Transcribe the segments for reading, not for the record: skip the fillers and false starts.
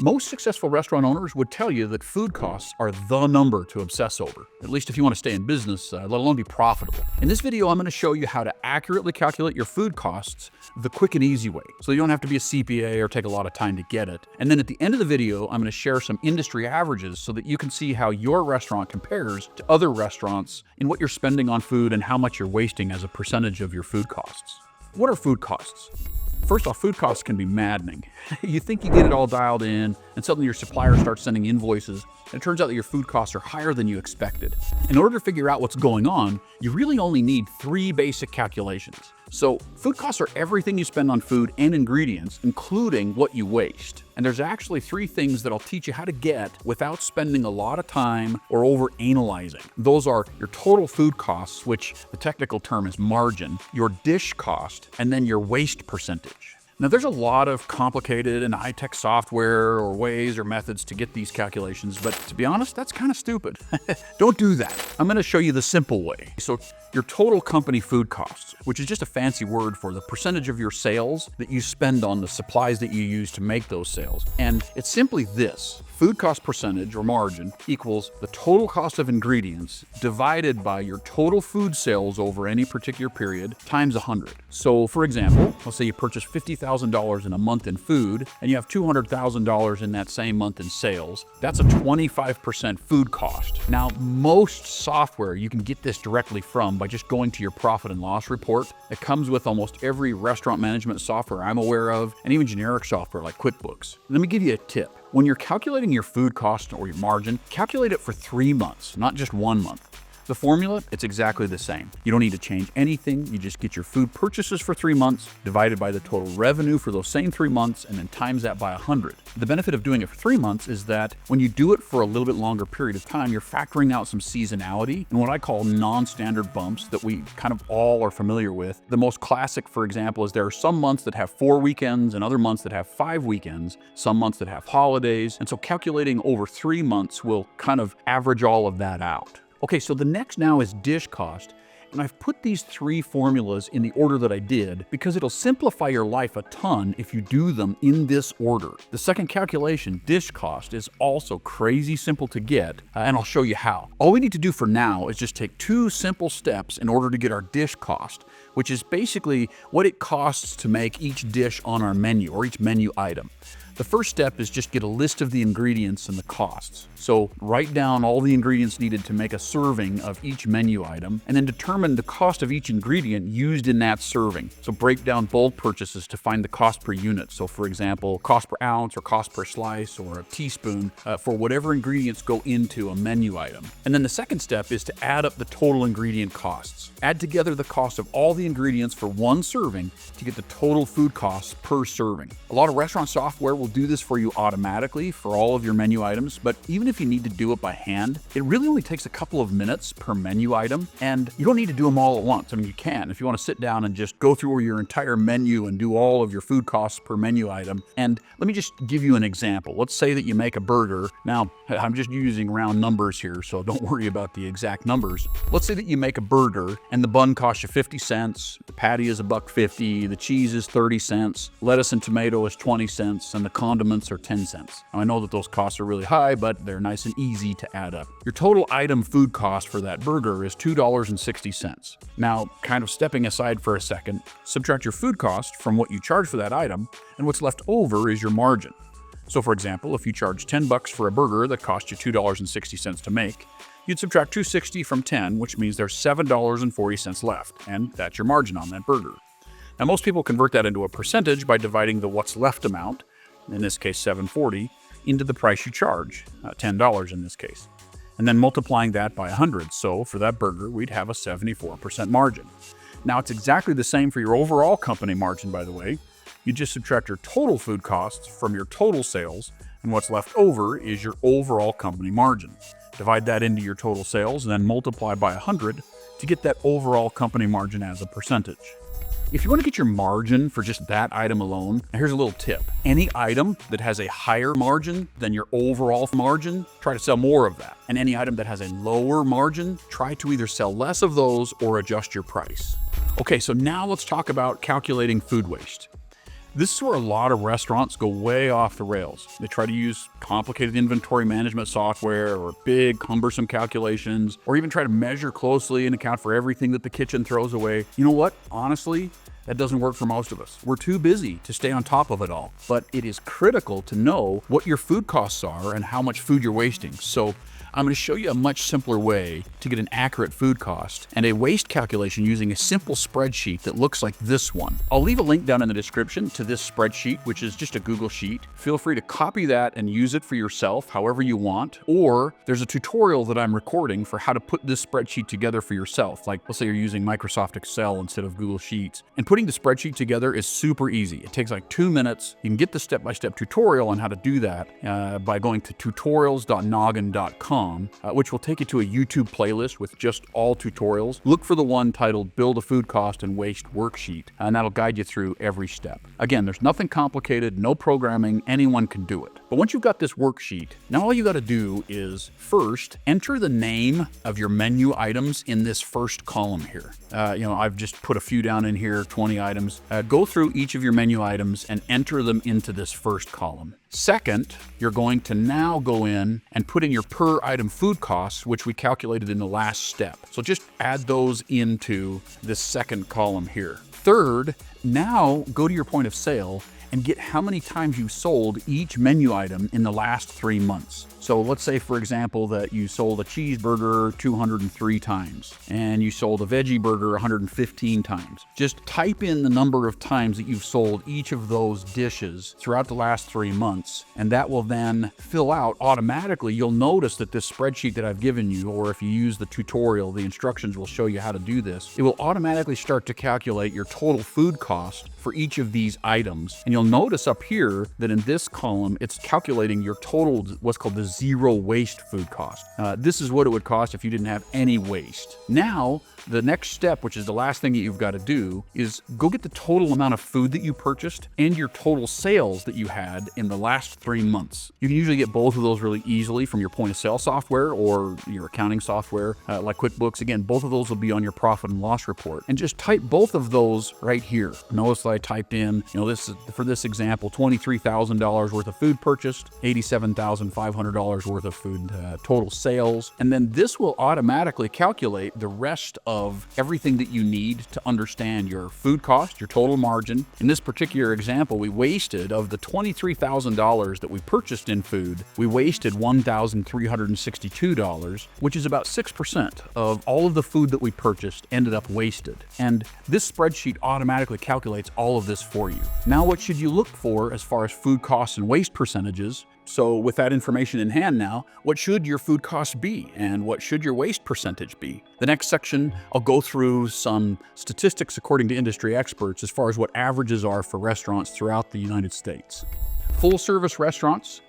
Most successful restaurant owners would tell you that food costs are the number to obsess over, at least if you want to stay in business, let alone be profitable. In this video, I'm going to show you how to accurately calculate your food costs the quick and easy way, so you don't have to be a CPA or take a lot of time to get it. And then at the end of the video, I'm going to share some industry averages so that you can see how your restaurant compares to other restaurants in what you're spending on food and how much you're wasting as a percentage of your food costs. What are food costs? First off, food costs can be maddening. You think you get it all dialed in, and suddenly your supplier starts sending invoices, and it turns out that your food costs are higher than you expected. In order to figure out what's going on, you really only need 3 basic calculations. So, food costs are everything you spend on food and ingredients, including what you waste. And there's actually 3 things that I'll teach you how to get without spending a lot of time or over-analyzing. Those are your total food costs, which the technical term is margin, your dish cost, and then your waste percentage. Now, there's a lot of complicated and high-tech software or ways or methods to get these calculations, but to be honest, that's kind of stupid. Don't do that. I'm going to show you the simple way. So your total company food costs, which is just a fancy word for the percentage of your sales that you spend on the supplies that you use to make those sales. And it's simply this. Food cost percentage, or margin, equals the total cost of ingredients divided by your total food sales over any particular period times 100. So, for example, let's say you purchase $50,000 in a month in food, and you have $200,000 in that same month in sales. That's a 25% food cost. Now, most software you can get this directly from by just going to your profit and loss report. It comes with almost every restaurant management software I'm aware of, and even generic software like QuickBooks. Let me give you a tip. When you're calculating your food cost or your margin, calculate it for 3 months, not just 1 month. The formula, it's exactly the same. You don't need to change anything. You just get your food purchases for 3 months, divided by the total revenue for those same 3 months, and then times that by 100. The benefit of doing it for 3 months is that when you do it for a little bit longer period of time, you're factoring out some seasonality and what I call non-standard bumps that we kind of all are familiar with. The most classic, for example, is there are some months that have 4 weekends and other months that have 5 weekends, some months that have holidays, and so calculating over 3 months will kind of average all of that out. Okay, so the next now is dish cost, and I've put these 3 formulas in the order that I did because it'll simplify your life a ton if you do them in this order. The second calculation, dish cost, is also crazy simple to get, and I'll show you how. All we need to do for now is just take 2 simple steps in order to get our dish cost, which is basically what it costs to make each dish on our menu or each menu item. The first step is just get a list of the ingredients and the costs. So write down all the ingredients needed to make a serving of each menu item, and then determine the cost of each ingredient used in that serving. So break down bulk purchases to find the cost per unit. So for example, cost per ounce or cost per slice or a teaspoon for whatever ingredients go into a menu item. And then the second step is to add up the total ingredient costs. Add together the cost of all the ingredients for one serving to get the total food costs per serving. A lot of restaurant software will do this for you automatically for all of your menu items, but even if you need to do it by hand, it really only takes a couple of minutes per menu item, and you don't need to do them all at once. I mean, you can if you want to sit down and just go through your entire menu and do all of your food costs per menu item. And let me just give you an example. Let's say that you make a burger. Now, I'm just using round numbers here, so don't worry about the exact numbers. Let's say that you make a burger and the bun costs you 50 cents, the patty is $1.50, the cheese is 30 cents, lettuce and tomato is 20 cents, and the condiments are 10 cents. Now, I know that those costs are really high, but they're nice and easy to add up. Your total item food cost for that burger is $2.60. Now, kind of stepping aside for a second, subtract your food cost from what you charge for that item, and what's left over is your margin. So for example, if you charge $10 for a burger that cost you $2.60 to make, you'd subtract $2.60 from 10, which means there's $7.40 left, and that's your margin on that burger. Now, most people convert that into a percentage by dividing the what's left amount, in this case $7.40, into the price you charge, $10 in this case, and then multiplying that by 100. So for that burger, we'd have a 74% margin. Now, it's exactly the same for your overall company margin, by the way. You just subtract your total food costs from your total sales, and what's left over is your overall company margin. Divide that into your total sales and then multiply by 100 to get that overall company margin as a percentage. If you want to get your margin for just that item alone, here's a little tip. Any item that has a higher margin than your overall margin, try to sell more of that. And any item that has a lower margin, try to either sell less of those or adjust your price. Okay, so now let's talk about calculating food waste. This is where a lot of restaurants go way off the rails. They try to use complicated inventory management software or big, cumbersome calculations, or even try to measure closely and account for everything that the kitchen throws away. You know what? Honestly, that doesn't work for most of us. We're too busy to stay on top of it all. But it is critical to know what your food costs are and how much food you're wasting. So I'm going to show you a much simpler way to get an accurate food cost and a waste calculation using a simple spreadsheet that looks like this one. I'll leave a link down in the description to this spreadsheet, which is just a Google Sheet. Feel free to copy that and use it for yourself however you want, or there's a tutorial that I'm recording for how to put this spreadsheet together for yourself. Like, let's say you're using Microsoft Excel instead of Google Sheets. And putting the spreadsheet together is super easy. It takes like 2 minutes. You can get the step-by-step tutorial on how to do that by going to tutorials.noggin.com. Which will take you to a YouTube playlist with just all tutorials. Look for the one titled Build a Food Cost and Waste Worksheet, and that'll guide you through every step. Again, there's nothing complicated, no programming, anyone can do it. But once you've got this worksheet, now all you got to do is first enter the name of your menu items in this first column here. I've just put a few down in here, 20 items. Go through each of your menu items and enter them into this first column. Second, you're going to now go in and put in your per item food costs, which we calculated in the last step. So just add those into this second column here. Third, now go to your point of sale and get how many times you sold each menu item in the last 3 months. So let's say, for example, that you sold a cheeseburger 203 times and you sold a veggie burger 115 times. Just type in the number of times that you've sold each of those dishes throughout the last 3 months, and that will then fill out automatically. You'll notice that this spreadsheet that I've given you, or if you use the tutorial, the instructions will show you how to do this. It will automatically start to calculate your total food cost for each of these items. And you'll notice up here that in this column, it's calculating your total, what's called the zero waste food cost. This is what it would cost if you didn't have any waste. Now, the next step, which is the last thing that you've got to do, is go get the total amount of food that you purchased and your total sales that you had in the last 3 months. You can usually get both of those really easily from your point of sale software or your accounting software, like QuickBooks. Again, both of those will be on your profit and loss report. And just type both of those right here. Notice that I typed in, this is, for this example, $23,000 worth of food purchased, $87,500 worth of food total sales. And then this will automatically calculate the rest of everything that you need to understand your food cost, your total margin. In this particular example, we wasted, of the $23,000 that we purchased in food, we wasted $1,362, which is about 6% of all of the food that we purchased ended up wasted. And this spreadsheet automatically calculates all of this for you. Now, what should you look for as far as food costs and waste percentages? So with that information in hand now, what should your food cost be and what should your waste percentage be? The next section, I'll go through some statistics according to industry experts as far as what averages are for restaurants throughout the United States. Full service restaurants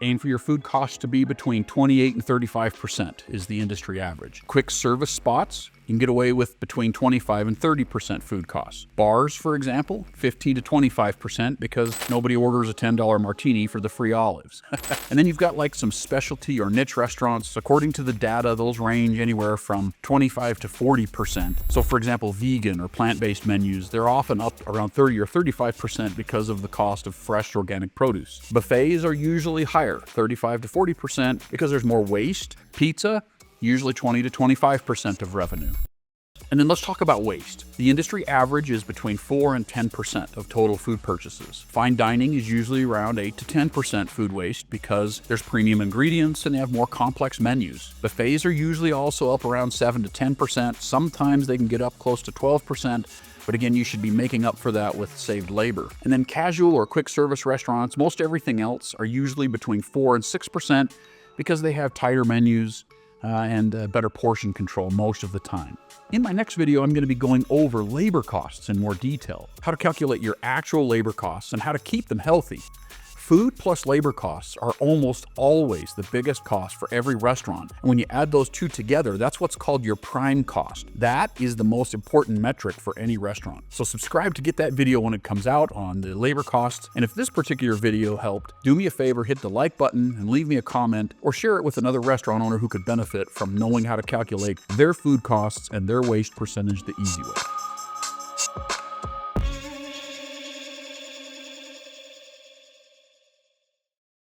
aim for your food costs to be between 28 and 35% is the industry average. Quick service spots, you can get away with between 25 and 30% food costs. Bars, for example, 15 to 25% because nobody orders a $10 martini for the free olives. And then you've got like some specialty or niche restaurants. According to the data, those range anywhere from 25 to 40%. So for example, vegan or plant-based menus, they're often up around 30 or 35% because of the cost of fresh organic produce. Buffets are usually higher, 35 to 40% because there's more waste. Pizza, usually 20 to 25% of revenue. And then let's talk about waste. The industry average is between 4 and 10% of total food purchases. Fine dining is usually around 8 to 10% food waste because there's premium ingredients and they have more complex menus. Buffets are usually also up around 7 to 10%. Sometimes they can get up close to 12%. But again, you should be making up for that with saved labor. And then casual or quick service restaurants, most everything else are usually between 4 and 6% because they have tighter menus and better portion control most of the time. In my next video, I'm going to be going over labor costs in more detail, how to calculate your actual labor costs and how to keep them healthy. Food plus labor costs are almost always the biggest cost for every restaurant. And when you add those two together, that's what's called your prime cost. That is the most important metric for any restaurant. So subscribe to get that video when it comes out on the labor costs. And if this particular video helped, do me a favor, hit the like button and leave me a comment or share it with another restaurant owner who could benefit from knowing how to calculate their food costs and their waste percentage the easy way.